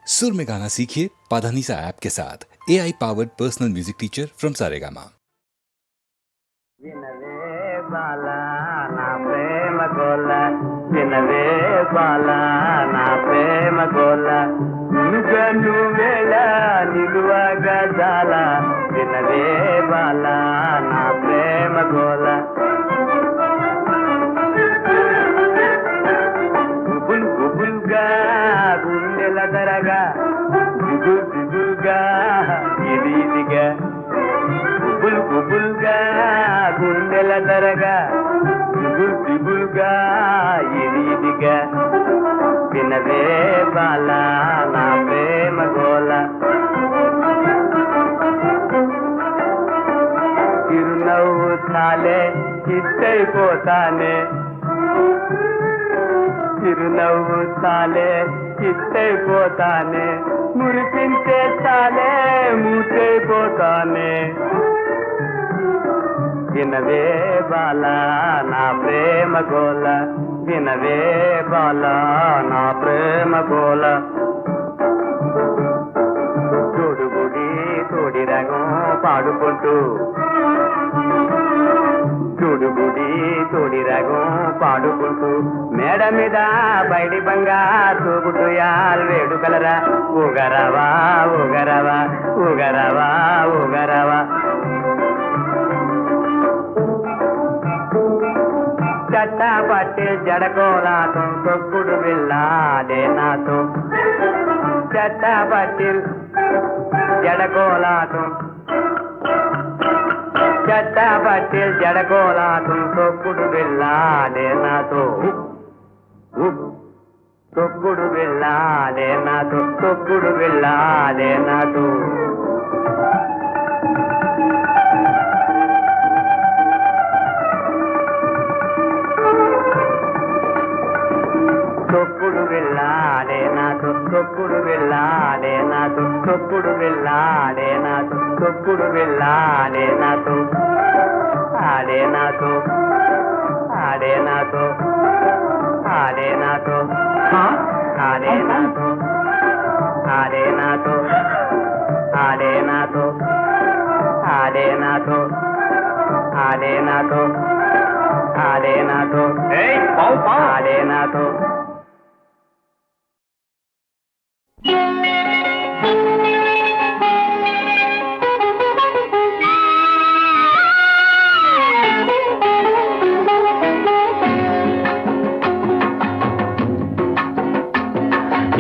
सुर में गाना सीखिए पाधानीसा ऐप के साथ AI powered personal music teacher from Saregama. विनवे बाला ना प्रेम गोला, विनवे बाला ना प्रेम गोला, नुगनु वेला निलुवाग जाला, विनवे बाला ना प्रेम गोला। गुबुल गुबुलगा गुंडెల దరగా, దిగుల్ దిగుల్గా ఇదిగా, గుబుల్ గుబుల్గా గుండెల దరగా, దిగుల్ దిగుల్గా ఇదిగా, వినవే బాలా నా ప్రేమ గోల। చిరునవ్వు చాలే చిత్తైపోతానే, చిరునవ్వు చాలే చిత్తైపోతానే, మురిపించే చాలే మూతైపోతానే, వినవే బాలా నా ప్రేమ గోల, వినవే బాలా నా ప్రేమ గోల। తోడుగుడి తోడి రగం పాడుకుంటూ, తోడుగుడి తోడి రగం పాడుకుంటూ, మేడ మీద బయటి బంగా తూగుతూ యాల్ వేడుకలరా, ఊగరవా ఊగరవా ఊగరవా ఊగరవా। చట్టా పట్టి జడకోలాటం తొక్కుడు వెళ్ళాడే నాతో, చట్టా పట్టి జడకోలాటం, చట్టా పట్టి జడకోలాటం తొక్కుడు వెళ్ళాడే నాతో, తొక్కుడు వెళ్ళాడే నాతో, తొక్కుడు వెళ్ళాడే నాతో। తొక్కుడు వెళ్ళాడే నాతో, తొక్కుడు వెళ్ళాడే నాతో, తొక్కుడు వెళ్ళాడే నాతో, తొక్కుడు వెళ్ళాడే నాతో, ఆడే నాతో, ఆడే నాతో, ఆడే నాతో, ఆడే నాతో, ఆడే నాతో, ఆడే నాతో, ఆడే నాతో, ఆడే నాతో, ఆడే నాతో, ఆడే నాతో।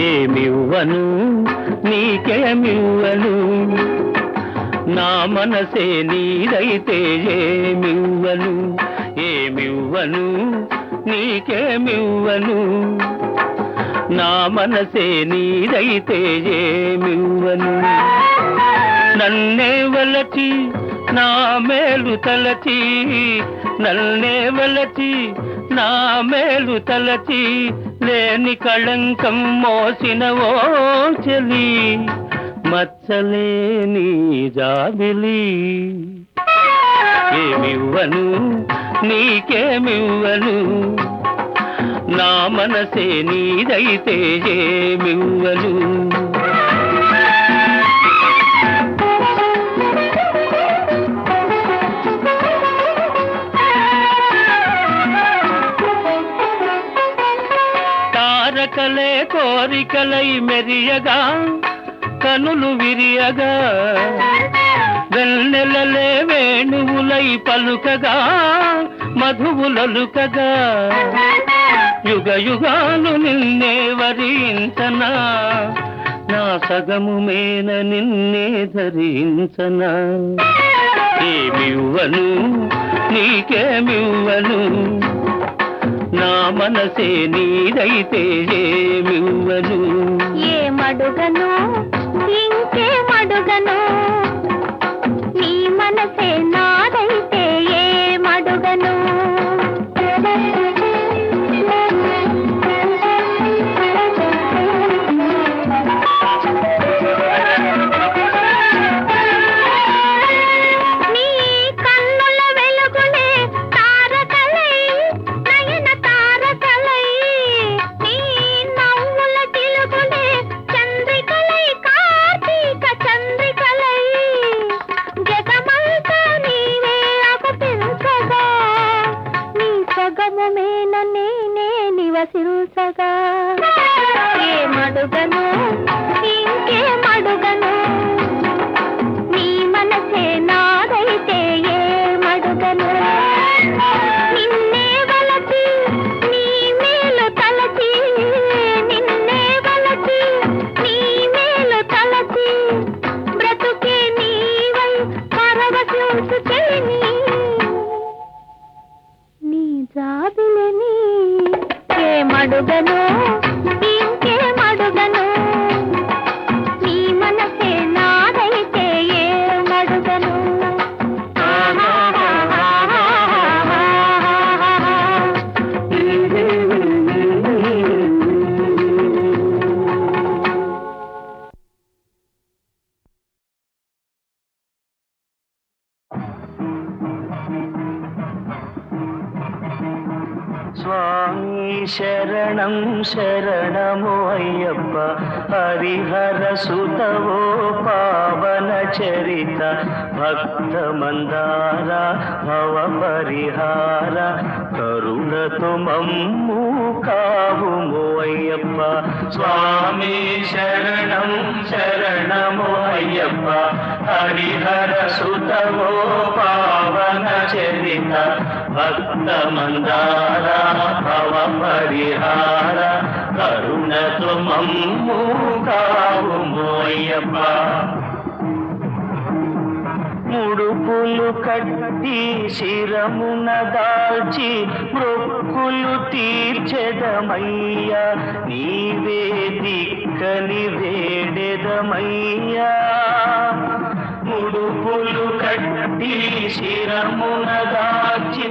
ఏమివ్వను నీకేమివ్వను, నా మనసే నీదైతే ఏమివ్వను, ఏమివ్వను నీకేమివ్వను, నా మనసే నీదైతే ఏమివ్వను। నన్నే వలచి నా మేలు తలచి, నన్నే వలచి నా మేలు తలచి, లేని కళంకం మోసిన ఓ చెలి, మచ్చలేని జాబిలి। ఏమివ్వను నీకేమివ్వను, నా మనసే నీదైతే ఏమివ్వను। తారకలే కోరికలై మెరియగా, కనులు విరియగా, వెన్నెలలే వేణువులై పలుకగా, మధువులొలుకగా, యుగ యుగాలు నిన్నే వరించనా, నా సగము మేన నిన్నే ధరించనా। ఏమివ్వను నీకేమివ్వను, నా మనసే నీదైతే ఏమివ్వను। ఏమడుగను ఇంకేమడుగను, నీ మనసే నాదైతే ఏమడుగను। నీ కన్నుల వెలుగులే తారకలై, నయన తారకలై, నీ నవ్వుల చిలుకులే చంద్రికలై, శరణం శరణము అయ్యప్ప హరిహర సుతవో పావన చరిత భక్త మందార భవ పరిహార కరుణతో మమ్ము కావుము అయ్యప్ప స్వామి శరణం శరణము అయ్యప్ప హరిహర సుతవో పావన చరిత భక్త మందార భవ పరిహార కరుణతో మమ్ము కావుము అయ్యప్ప ముడుపులు కట్టి శిరమున దాల్చి మొక్కులు తీర్చెదమయ్యా నీవే దిక్కని వేడెదమయ్యా ముడుపులు కట్టి శిరమున దాల్చి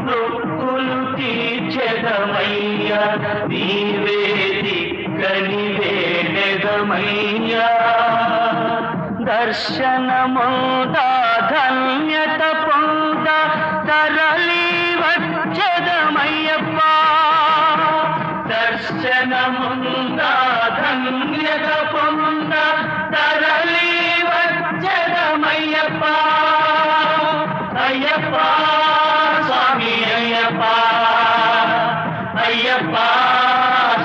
మొక్కులు తీర్చెదమయ్యా నీవే దిక్కని వేడెదమయ్యా దర్శనముందా ధన్యత పొంద తరలి వచ్చదమయ్యప్ప దర్శనముందా ధన్యత పొంద తరలి వచ్చదమయ్యప్ప అయ్యప్ప స్వామి అయ్యప్ప అయ్యప్ప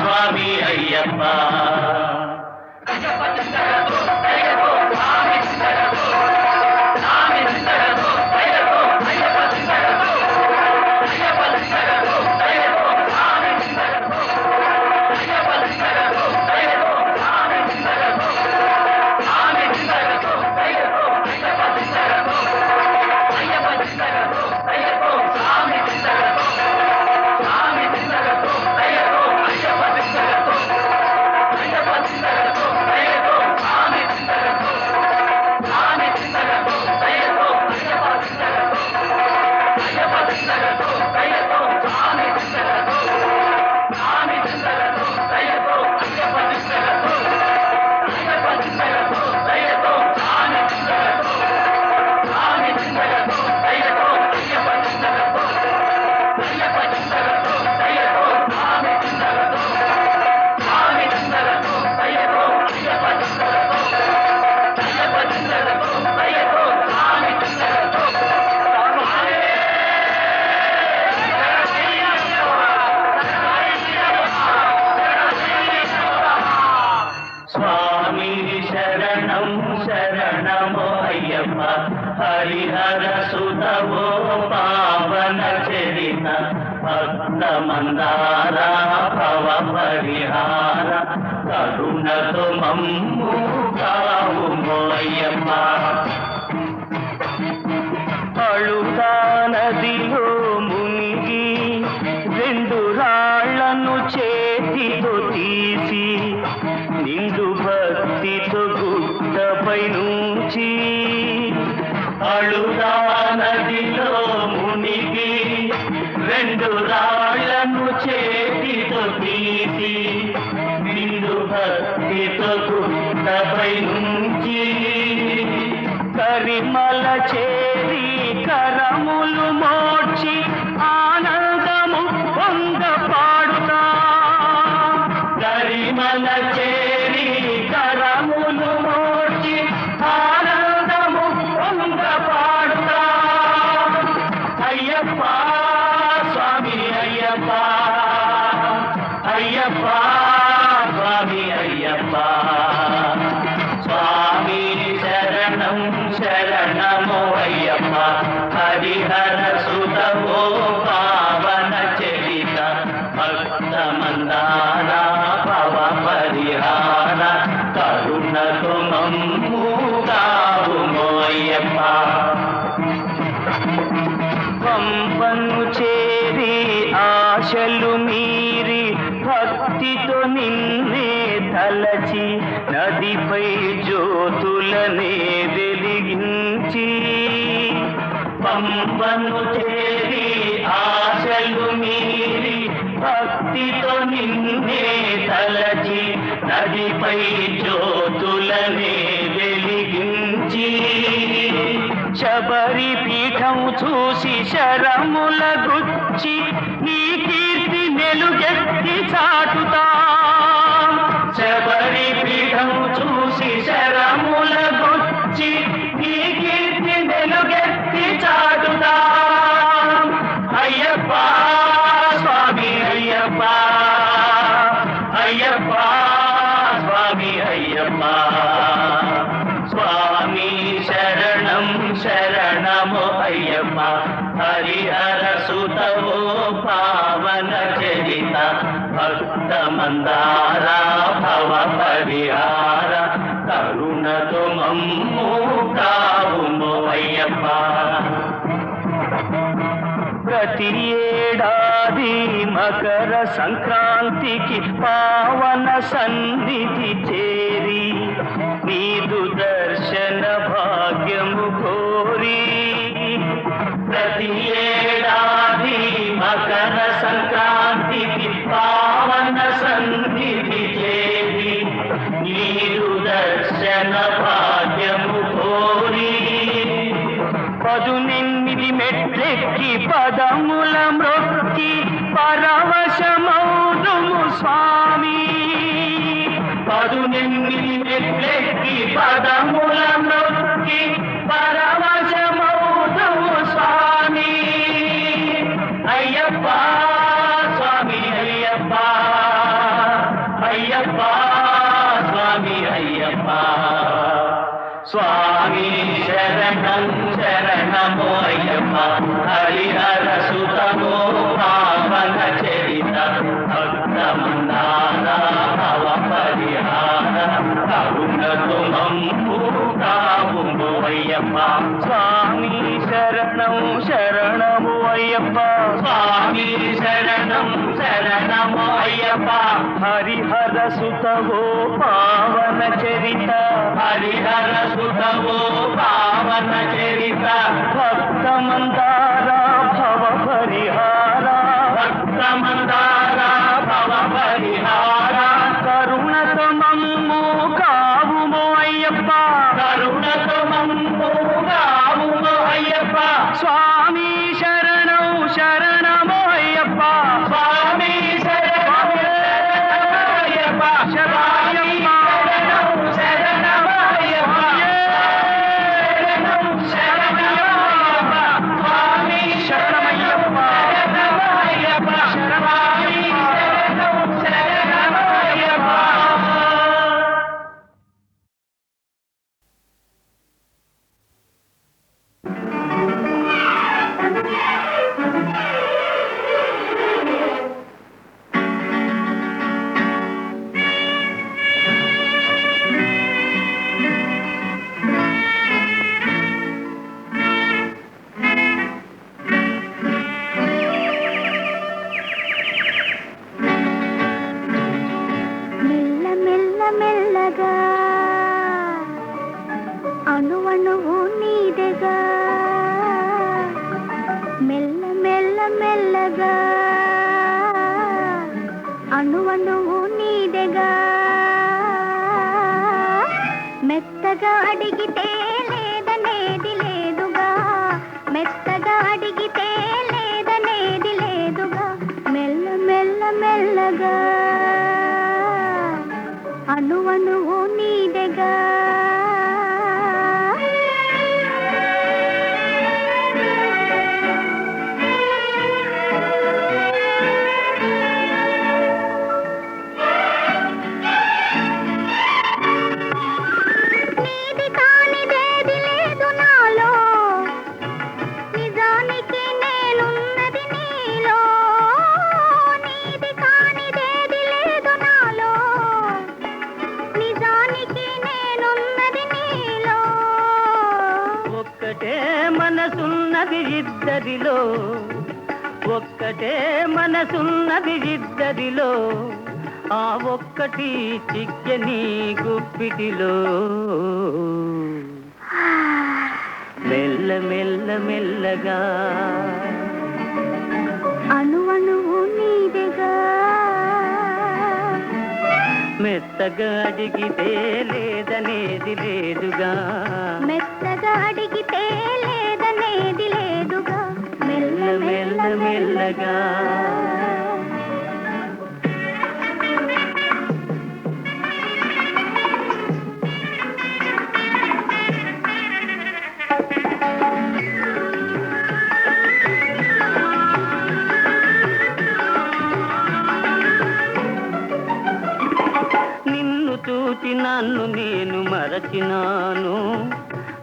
స్వామి అయ్యప్ప హరిహర సుతవో పావన చరిత భక్త మందార భవ పరిహార కరుణతో మమ్ము కావుము అయ్యప్ప అళుతా నదిలో మునిగి రెండు రాళ్లను చేతితో తీసి నిండు భక్తితో గుట్టపై నుంచి అళుదా నదిలో మునిగి రెండు రాళ్లను చేతితో తీసి నిండు భక్తితో గుట్టపై నుంచి కరిమల చేరి కరములు మోడ్చి ఆనందము పొంద పాడుతా కరిమల చేరి కరములు మోడ్చి ఆనందము పొంద పాడుతా అయ్యప్ప స్వామి అయ్యప్ప అయ్యప్ప స్వామి అయ్యప్ప స్వామి శరణం శరణమో అయ్యప్ప హరిహర సుతవో పావన చరిత భక్త మందార భవ పరిహార కరుణతో మమ్ము కావుమో అయ్యప్ప పంపను చేరి ఆశలు మీరి భక్తితో నిన్నే తలచి నదిపై జ్యోతులనే వెలిగించి పంపను చేరి ఆశలు మీరి భక్తితో నిన్నే తలచి నదిపై జ్యోతులనే వెలిగించి శబరి పీఠం చూసి శరముల గుచ్చి నీ కీర్తి నెలుగెత్తి అయ్యప్ప స్వామి శరణం శరణము అయ్యప్ప హరిహర సుతవో పావన చరిత భక్త మందార భవ పరిహార కరుణతో మమ్ము కావుము అయ్యప్ప ప్రతి ఏడాది మకర సంక్రాంతికి పావన సన్నిధి చేరి నీదు దర్శన భాగ్యము కోరి ప్రతి ఏడాది మకర సంక్రాంతికి పావన సన్నిధి చేరి నీదు దర్శన భాగ్యము కోరి 18 మెట్లెక్కి పదముల మ్రొక్కి పరవశమౌదుము స్వామి 18 మెట్లెక్కి పదముల మ్రొక్కి పరవశమౌదుము స్వామి అయ్యప్ప స్వామి అయ్యప్ప అయ్యప్ప స్వామి అయ్యప్ప స్వామి శరణం శరణమో అయ్యప్ప హరిహర సుతమో పావన చరిత భక్త మందార భవ పరిహార కరుణతో మమ్ము కావుము అయ్యప్ప స్వామి శరణం శరణము అయ్యప్ప స్వామి శరణం శరణము అయ్యప్ప హరిహర సుతవో పావన చరిత హరిహర సుతవో పావన చరిత భక్త మందార భవ పరిహార భక్త మందార భవ పరిహార కరుణతో మమ్ము కావుము అయ్యప్ప కరుణతో మమ్ము కావుము అయ్యప్ప స్వామి శరణం శరణమో అయ్యప్ప స్వామి శరణం అయ్యప్ప శరణం శరణమో అయ్యప్ప శరణం స్వామి శరణమయ్యప్ప శరణమయ్యప్ప స్వామి శరణమయ్యప్ప మెల్ల మెల్ల మెల్లగా అణువణువు నీదెగా మెల్ల మెల్ల మెల్లగా అణువణువు నీదెగా మెత్తగా అడిగితే లేదనేది లేదుగా మెత్తగా అడిగితే లేదనేది లేదుగా మెల్ల మెల్ల మెల్లగా అణువణువు నీదెగా నీది కానిదేది లేదు నాలో నిజానికి నేనున్నది నీలో నీది కానిదేది లేదు నాలో నిజానికి నేనున్నది నీలో ఒక్కటే మనసున్నది ఇద్దరిలో ఒక్కటే మనసున్నది ఇద్దరిలో ఆ ఒక్కటి చిక్కని గుప్పిటిలో మెల్ల మెల్ల మెల్లగా అణువణువు నీదెగా మెత్తగా అడిగితే లేదనేది లేదుగా మెత్తగా అడిగితే లేదనేది లేదుగా మెల్ల మెల్ల మెల్లగా నిన్ను చూచి నన్ను నన్ను నేను మరచినాను,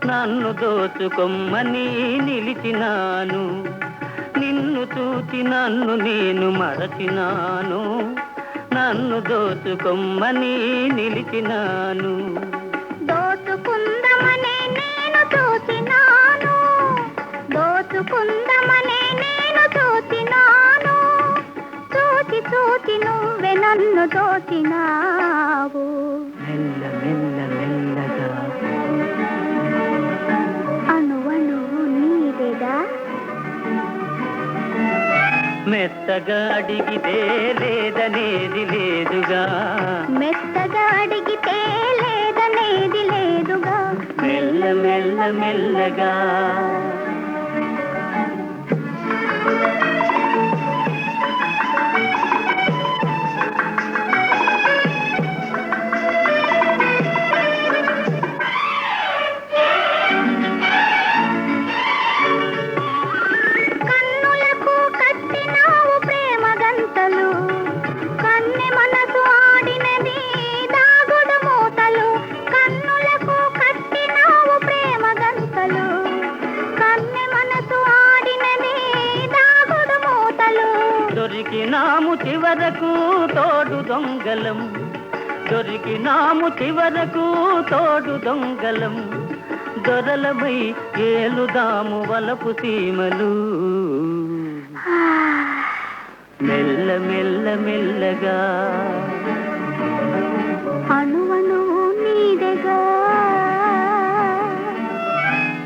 నన్ను దోచుకొమ్మని నిలిచినాను. నిన్ను చూచి నన్ను నేను మరచినాను, నన్ను దోచుకొమ్మని నిలిచినాను. దోచుకుందమనే నేను చూసినాను, దోచుకుందమనే నేను చూసినాను. చూచి చూచి నువ్వే నన్ను దోచినావు. మెల్ల మెల్ల మెల్లగా అణువణువు నీదేగా. మెత్తగా అడిగితే లేదనేది లేదుగా, మెత్తగా అడిగితే లేదనేది లేదుగా. మెల్ల మెల్ల మెల్లగా. కన్నులకు కట్టినావు ప్రేమ గంతలు, కన్నె మనసు ఆడినది దాగుడు మూతలు. కన్నులకు కట్టినావు ప్రేమ గంతలు, కన్నె మనసు ఆడినది దాగుడు మూతలు. దొరికినాము చివరకు తోడు దొంగలం, దొరికినాము చివరకు తోడు దొంగలం. దొరలమై ఏలుదాము వలపు సీమలు. మెల్ల మెల్ల మెల్లగా అణువణువు నీదేగా.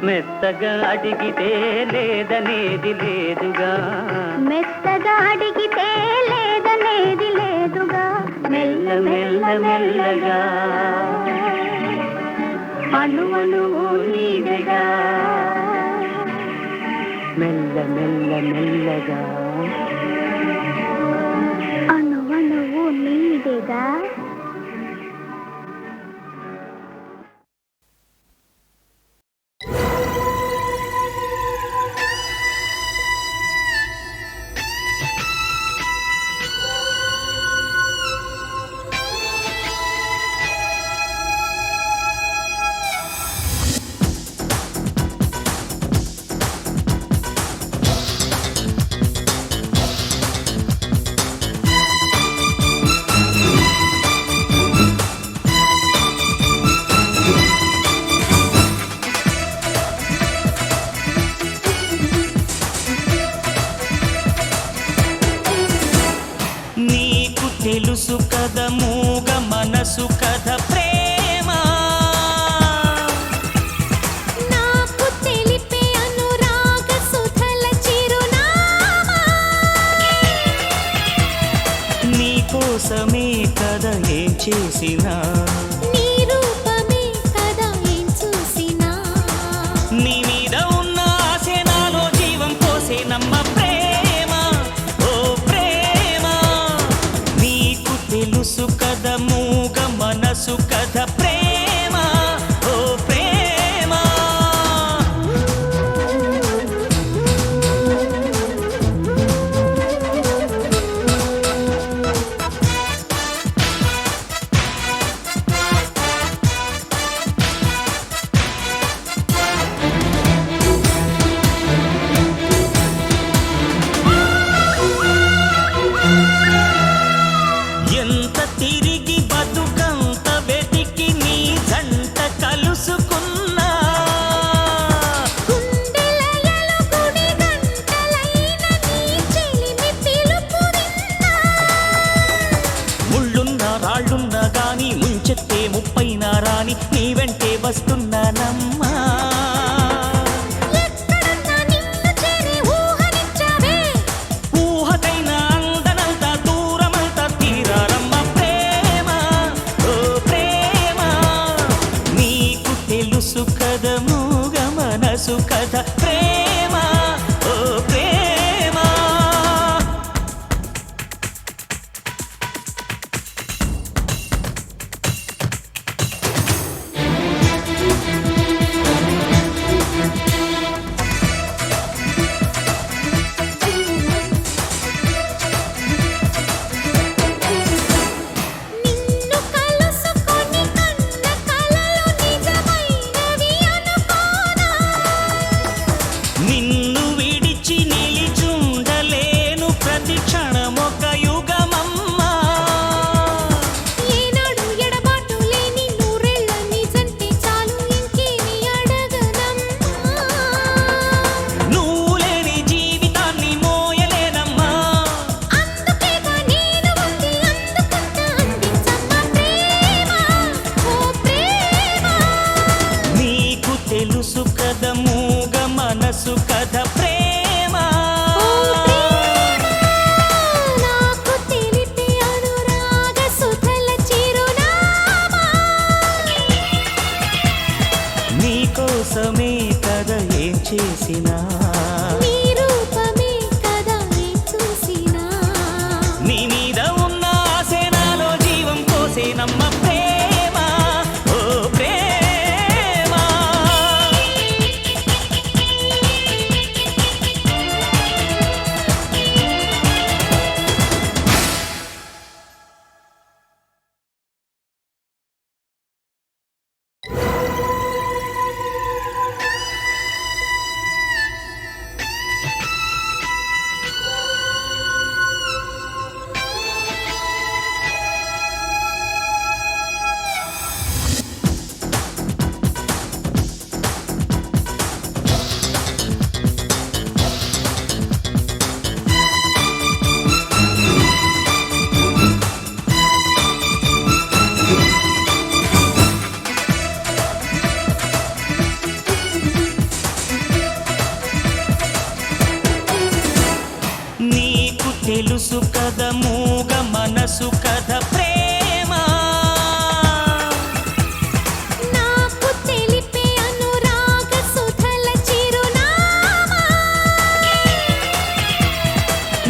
మెత్తగా అడిగితే లేదనేది లేదుగా, మెత్తగా అడిగితే లేదనేది లేదుగా. మెల్ల మెల్ల మెల్లగా. అణువణువు నీదెగా, మెల్ల మెల్ల మెల్లగా. అణువణువు నీదేగా. నీకు తెలుసు కదా మూగ మనసు కథ ప్రేమ, నాకు తెలిపే అనురాగ సుధల చిరునామా. నీకోసమే కదా ఏం చేసినా, నీ రూపమే కదా ఏం చూసినా. నీ మీద ఉన్న ఆశే నాలో జీవం పోసే నమ్మ ప్రేమ, ఓ ప్రేమ. నీకు తెలుసు కదా మూగ మనసు కథ ప్రేమ, ఓ ప్రేమ. ఎంత తిరిగి బతుకంత వెతికి నీ జంట కలుసుకున్నా, గుండెలయలు గుడి గంటలైన నీ చెలిమి పిలుపు విన్నా. ముళ్ళున్నా రాళ్ళున్నా గాని ముంచెత్తే ముప్పైనా రాని నీ వెంటే వస్తున్నానమ్మా. ఎక్కడున్నా నిన్ను చేరే ఊహనిచ్చావే. ఊహకైనా అందనంత దూరమంత తీరారమ్మ ప్రేమ, ఓ ప్రేమ. నీకు తెలుసు కదా మూగ మనసు కథ ప్రేమ, ఓ ప్రేమ. నిన్ను కలుసుకొని కన్న కథ ప్రేమ. నాకు తెలిపే అనురాగ సుధల చిరునామా. నీకోసమే కథ ఏం చేసినా, నీ రూపమే కదా నే చూసినా. నీ మీద ఉన్న ఆశే నాలో జీవం పోసే నమ్మ ప్రేమ. ఓ ప్రేమ. నీకు తెలుసు కథ మూగ మనసు కథ ప్రేమ. నాకు తెలిపే అనురాగ సుధల చిరునామా.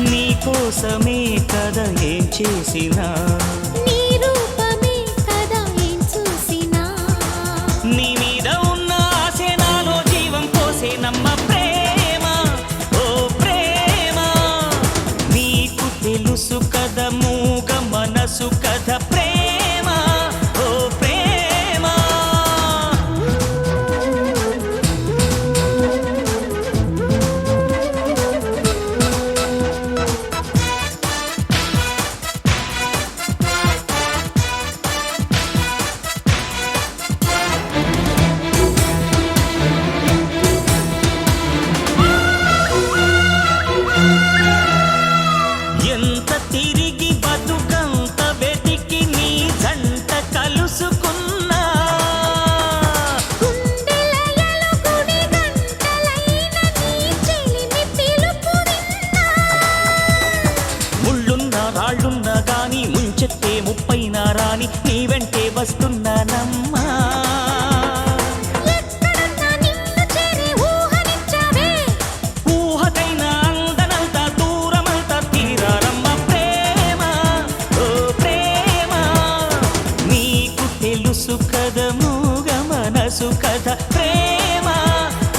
నీకోసమే కథ ఏం చేసినా, నీ రూపమే కదా ఏం చూసినా. నీ మీద ఉన్న ఆశే నాలో జీవం పోసే నమ్మ ప్రేమ. ఓ ప్రేమ. నీకు తెలుసు కథ మూగ మనసు కథ ప్రేమ. ఓ ప్రేమ. ఎంత తిరిగి బతుకంత వెతికి నీ జంట కలుసుకున్నా, గుండెలయలు గుడి గంటలైన నీ చెలిమి పిలుపు విన్నా. ముళ్ళున్నా రాళ్ళున్నా గాని ముంచెత్తే ముప్పైనా రాని నీ వెంటే వస్తున్నానమ్మా. ఎక్కడున్నా నిన్ను చేరే ఊహనిచ్చావే. ఊహకైనా అందనంత దూరమంత తీరారమ్మ ప్రేమ. ఓ ప్రేమ. నీకు తెలుసు కథ మూగ మనసు కథ ప్రేమ.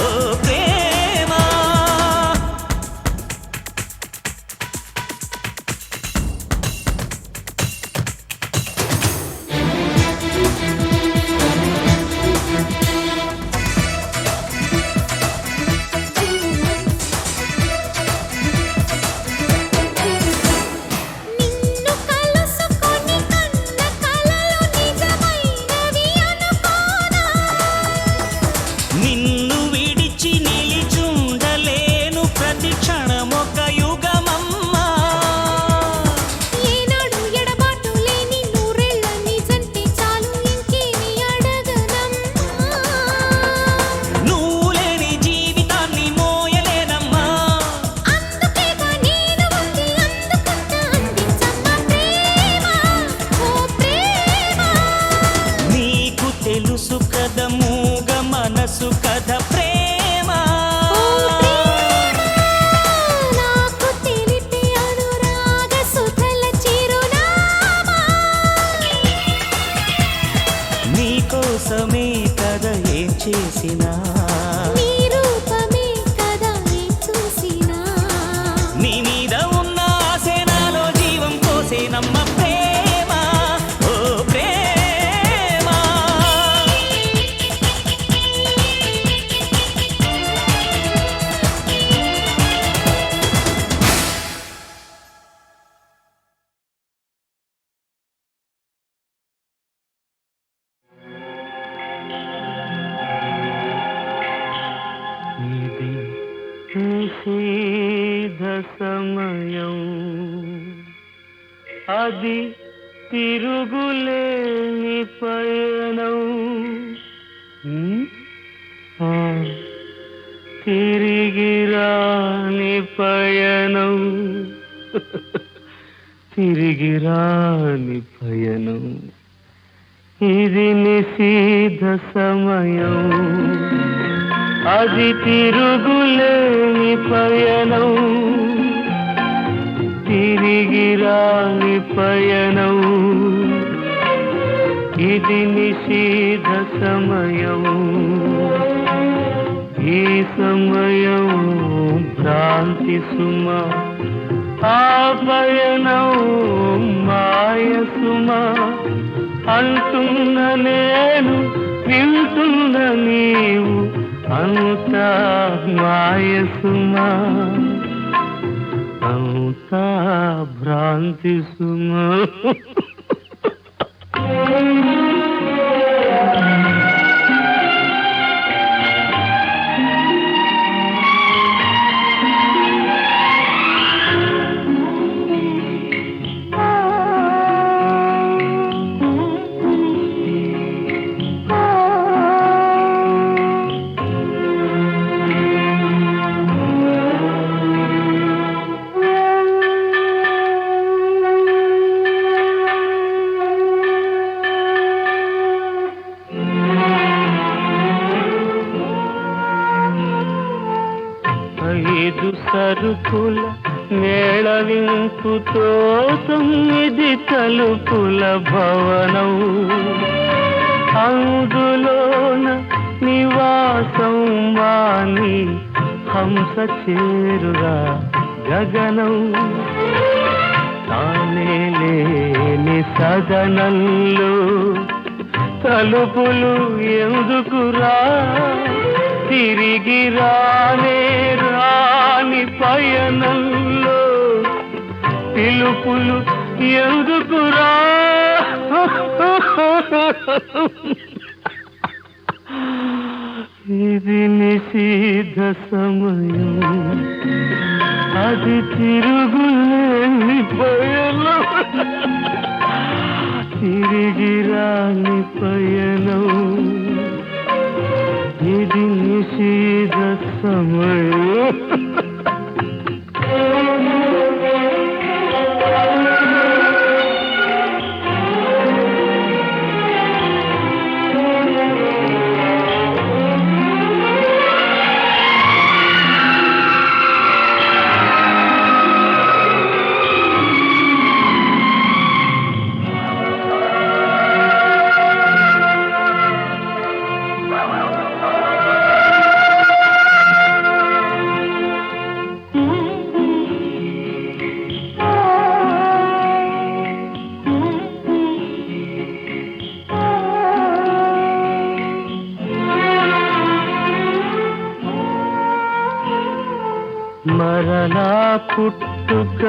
ఓ ప్రేమ. నిన్ను కలుసుకొని కన్న కలలు నిజమైనవి అనుకోనా. నిన్ను విడిచి నిలిచుండలేను ప్రతి క్షణమొక యుగమమ్మా. ఏనాడు ఎడబాటు లేని నూరేళ్ల నిజంటే చాలు ఇంకేమి అడగనమ్మా. నువ్వు లేని జీవితాన్ని మోయలేనమ్మా. అందుకేగా నేను ఉంది అందుకుంటా అందించమ్మా ప్రేమ. ఓ ప్రేమ. నీకు తెలుసు కథ మూగ మనసు కథ ప్రేమ. నాకు తెలిపే అనురాగ సుధల చిరునామా. నీకోసమే కథ ఏం చేసినా, నీ రూపమే కదా నే చూసినా. నీ మీద ఉన్న ఆశే నాలో జీవం పోసే నమ్మ ప్రేమ. ఓ ప్రేమ. ఇది నిషేధ సమయం, అది తిరుగులేని పయనం. తిరిగి తిరిగి రాని పయనం ఇది నిశీధ సమయం అది తిరుగులేని పయనం తిరిగి రాని పయనం ఇది నిశీధ సమయం ఈ సమయం భ్రాంతి సుమ ఆ పయనం మాయ సుమ అంటున్న నేను వింటున్న నీవు అంతా మాయ సుమ అంతా భ్రాంతి సుమ ఐదు సరుకుల మేళవింపుతో 9 తలుపుల భవనం అందులోన నివాసం వాణి హంస చేరురా గగనం తానే లేని సదనంలో తలుపులు ఎందుకురా తిరిగి రానే రాని పయనంలో పిలుపులు ఎందుకురా ఇది నిశీధ సమయం అది తిరుగులేని పయనం తిరిగి రాని పయనం ఇది నిశీధ సమయం మరలా పుట్టుక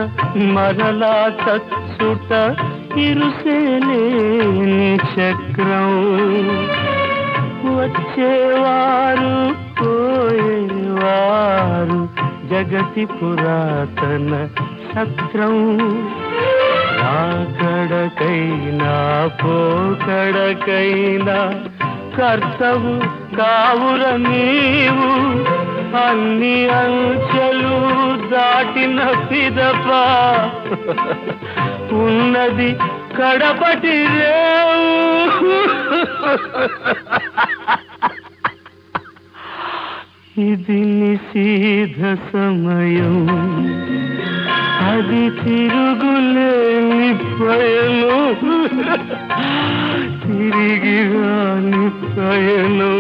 మరలా చచ్చుట ఇరుసేలేని చక్రం వచ్చేవారు పోయేవారు జగతి పురాతన సత్రం రాకడకైనా పోకడకైనా కర్తవు కావుర నీవు అన్ని అంచెలు దాటిన పిదప ఉన్నది కడపటి రేవు ఇది నిశీధ సమయం అది తిరుగులేని పయనం తిరిగి రాని పయనం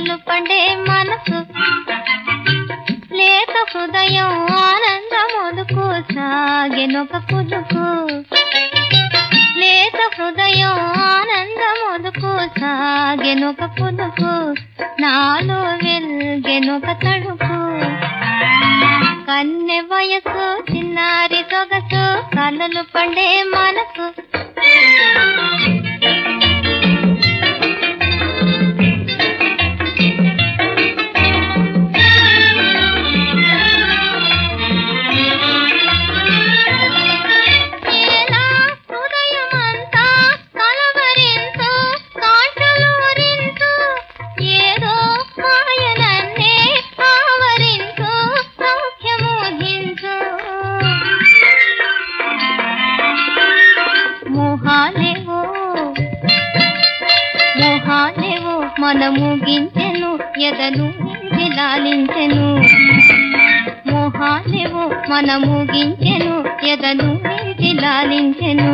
కలలు పండే మనసు లేత హృదయం ఆనందమొదుకు సాగెనొక కుదుకు లేత హృదయం ఆనందమొదుకు సాగెనొక కుదుకు నాలో వెల్గెనొక తడుకు కన్నె వయసు చిన్నారి సొగసు కలలు పండే మనసు మనము గించెను ఎదను లాలించెను మోహాలేవో మనము గించెను ఎదను లాలించెను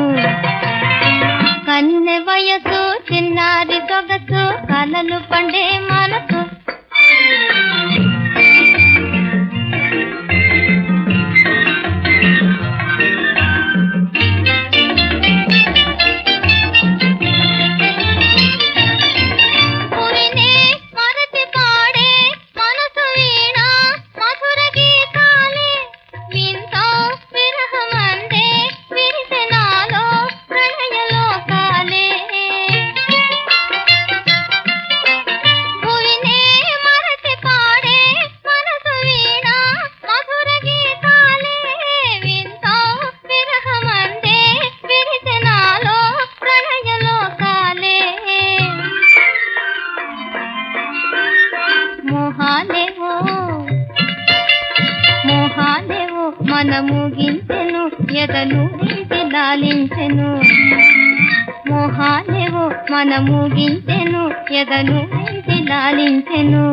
కన్నె వయసు చిన్నారి సొగసు కలలు పండే మనసు మనము గించెను ఎదను లాలించెను మోహాలేవో మనము గించెను ఎదను లాలించెను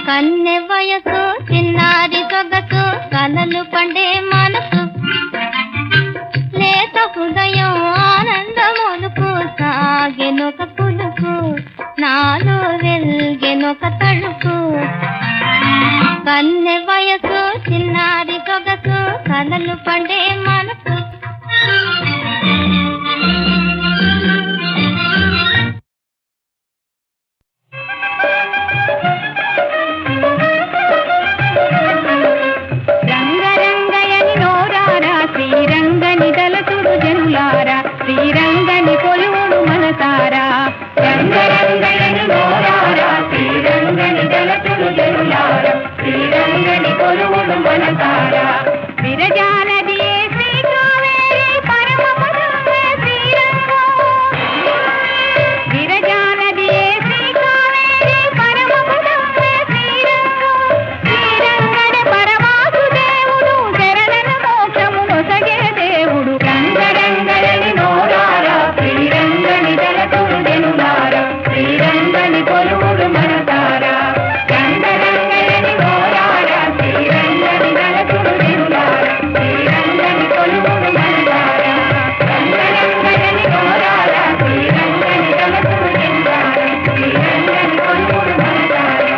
కన్నె వయసు చిన్నారి సొగసు కలలు పండే మనసు లేత హృదయం ఆనందమొలుకు సాగెనొక పులుకు నాలో వెల్గెనొక తడుకు కన్నె వయసు చిన్నారి సొగసు కలలు పండే మనసు రంగరంగయని నోరారా శ్రీరంగని దళతుడు జనులారా శ్రీరంగని కొలువుడు మనసారా రంగరంగయని నోరారా శ్రీరంగని దళతుడు జనులారా శ్రీరంగని కొలువుడు మనసారా విరజానది శ్రీకావేరి పరమ పదమే శ్రీరంగం విరజానది శ్రీకావేరి పరమ పదమే శ్రీరంగం శ్రీరంగని పరమాసు దేవుడు శరణన మోక్షము నొసగే దేవుడు రంగరంగయని నోరారా శ్రీరంగని దళతుడు జనులారా శ్రీరంగని కొలువుడు మనసారా రంగరంగయని నోరారా శ్రీరంగని దళతుడు జనులారా శ్రీరంగని కొలువుడు మనసారా రంగరంగయని నోరారా శ్రీరంగని దళతుడు జనులారా శ్రీరంగని కొలువుడు మనసారా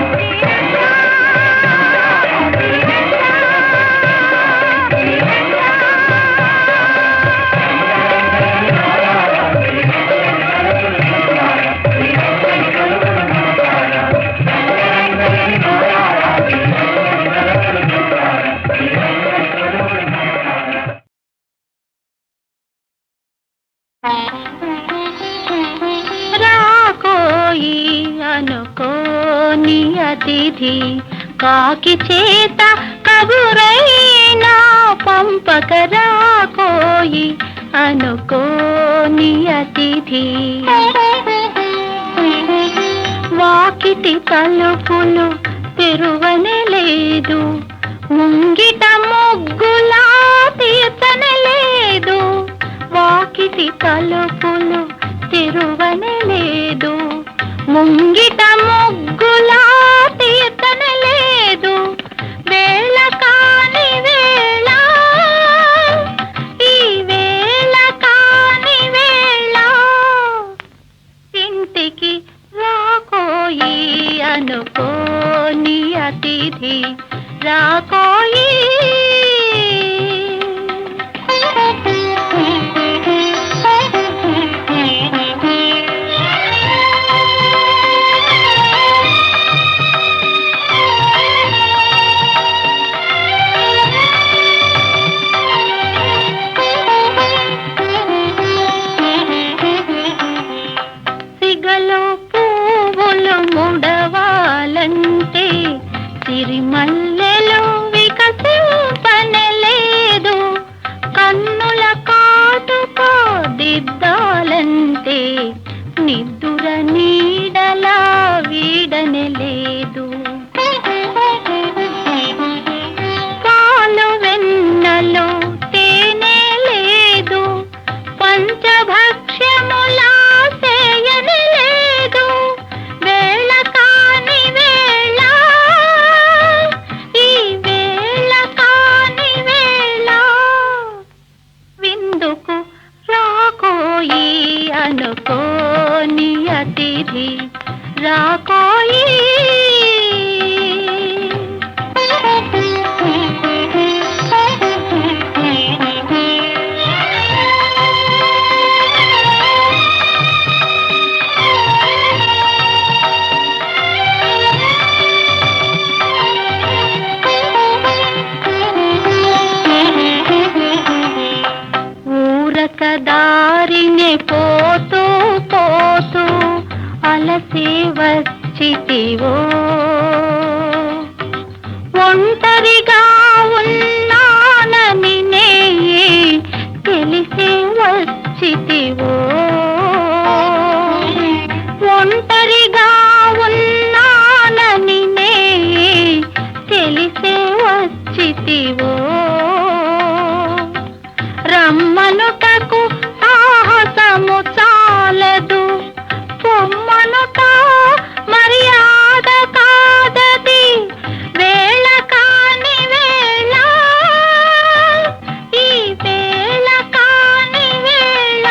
రాకోయి అనుకోని అతిథి కాకి చేత కబురైనా పంపక రాకోయి అనుకోని అతిథి వాకిటి తలుపులు తెరువనే లేదు ముంగిట ముగ్గులా తీర్చనే లేదు వాకిటి తలుపులు తెరువనే లేదు ముంగిట ముగ్గులా తీర్చనే లేదు వేళ కాని వేళ ఈ వేళ కాని వేళ ఇంటికి రాకోయి అనుకోని అతిథి రాకోయి. సిగలో పువ్వులు ముడవాలంటే సిరిమల్లెలు వికసింపనలేదు. కన్నుల కాటుకో దిద్దాలంటే నిద్దుర నీడలా వీడనలేదు. పాలు వెన్నలో తేనె లేదు, పంచభక్ష్యములా చేయని లేదు. వేళ కాని వేళ, ఈ వేళ కాని వేళ, విందుకు రాకోయి అనుకోని అతిథి రాకోయి. ఊరక దారిని పోతూ పోతూ అలసి వచ్చితివో, ఒంటరిగా ఉన్నానని నే తెలిసి వచ్చితివో. ఒంటరిగా ఉన్నానని నే తెలిసి వచ్చితివో. రమ్మనుటకు సాహసము చాలదు, పొమ్మనుట మర్యాద కాదది. వేళ కాని వేళ, ఈ వేళ కాని వేళ,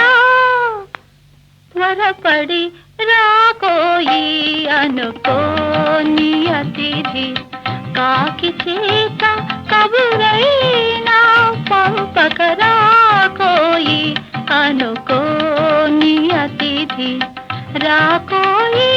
త్వరపడి రాకోయి అనుకోని అతిథి. కాకి చేత కబురైనా పంపక రాకోయి అనుకోని అతిథి రాకోయి.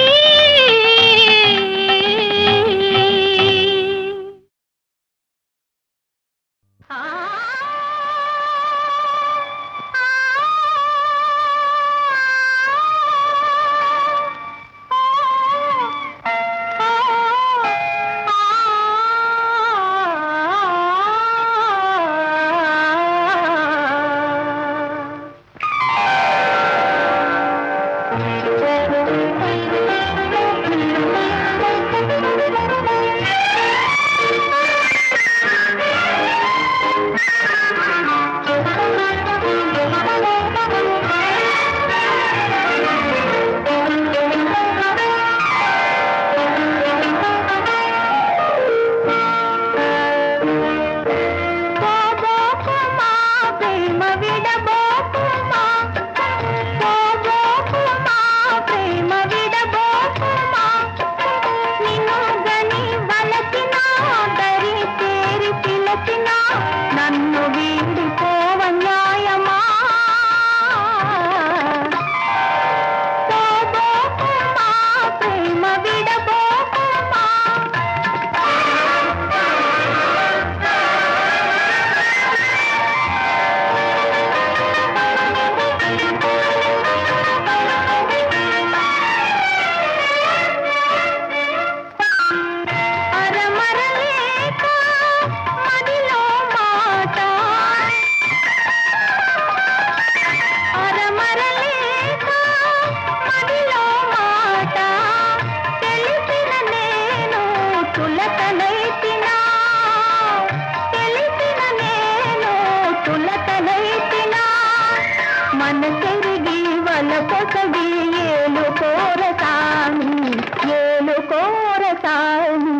ఏలు కోరసాని